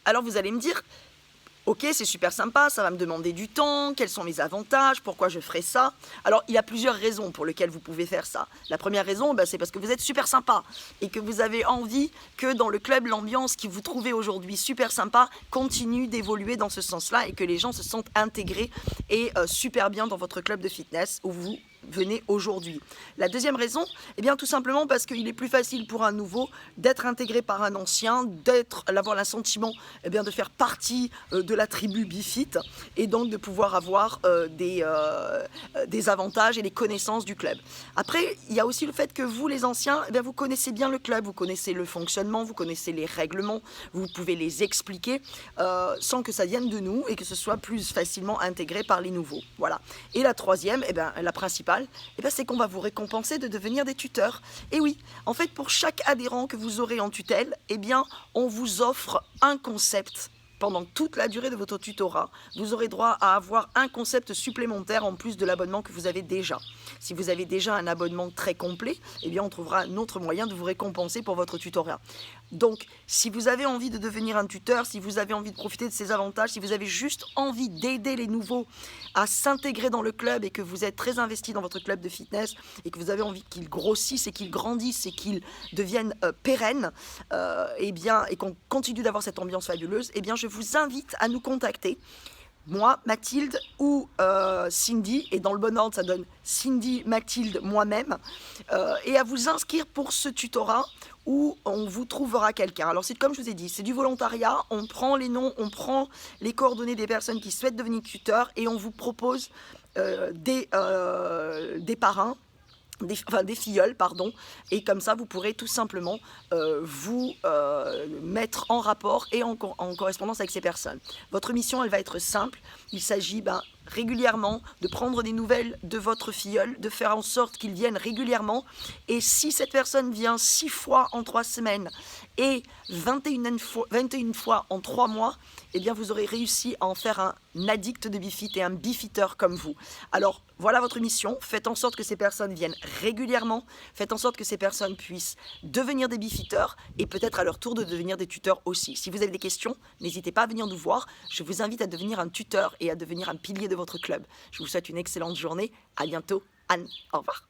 Alors vous allez me dire, ok, c'est super sympa, ça va me demander du temps, quels sont mes avantages, pourquoi je ferai ça? Alors, il y a plusieurs raisons pour lesquelles vous pouvez faire ça. La première raison, c'est parce que vous êtes super sympa et que vous avez envie que dans le club, l'ambiance que vous trouvez aujourd'hui super sympa continue d'évoluer dans ce sens-là et que les gens se sentent intégrés et super bien dans votre club de fitness où vous venez aujourd'hui. La deuxième raison, tout simplement parce qu'il est plus facile pour un nouveau d'être intégré par un ancien, d'avoir l'assentiment de faire partie de la tribu Bifit et donc de pouvoir avoir des avantages et des connaissances du club. Après, il y a aussi le fait que vous, les anciens, vous connaissez bien le club, vous connaissez le fonctionnement, vous connaissez les règlements, vous pouvez les expliquer sans que ça vienne de nous et que ce soit plus facilement intégré par les nouveaux. Voilà. Et la troisième, la principale, c'est qu'on va vous récompenser de devenir des tuteurs. Et oui, en fait, pour chaque adhérent que vous aurez en tutelle, on vous offre un concept. Pendant toute la durée de votre tutorat, vous aurez droit à avoir un concept supplémentaire en plus de l'abonnement que vous avez déjà. Si vous avez déjà un abonnement très complet, on trouvera un autre moyen de vous récompenser pour votre tutorat. Donc, si vous avez envie de devenir un tuteur, si vous avez envie de profiter de ces avantages, si vous avez juste envie d'aider les nouveaux à s'intégrer dans le club et que vous êtes très investi dans votre club de fitness et que vous avez envie qu'ils grossissent et qu'ils grandissent et qu'ils deviennent pérennes, et qu'on continue d'avoir cette ambiance fabuleuse, je vous invite à nous contacter. Moi, Mathilde ou Cindy, et dans le bon ordre ça donne Cindy, Mathilde, moi-même, et à vous inscrire pour ce tutorat où on vous trouvera quelqu'un. Alors c'est comme je vous ai dit, c'est du volontariat, on prend les noms, on prend les coordonnées des personnes qui souhaitent devenir tuteurs et on vous propose des parrains, des filleuls, pardon, et comme ça vous pourrez tout simplement vous mettre en rapport et en correspondance avec ces personnes. Votre mission, elle va être simple, il s'agit régulièrement de prendre des nouvelles de votre filleul, de faire en sorte qu'il vienne régulièrement, et si cette personne vient 6 fois en 3 semaines et 21 fois en 3 mois, vous aurez réussi à en faire un addict de Bifit et un bifiteur comme vous. Alors voilà votre mission, faites en sorte que ces personnes viennent régulièrement, faites en sorte que ces personnes puissent devenir des bifiteurs et peut-être à leur tour de devenir des tuteurs aussi. Si vous avez des questions, n'hésitez pas à venir nous voir, je vous invite à devenir un tuteur et à devenir un pilier de votre club. Je vous souhaite une excellente journée, à bientôt, Anne, au revoir.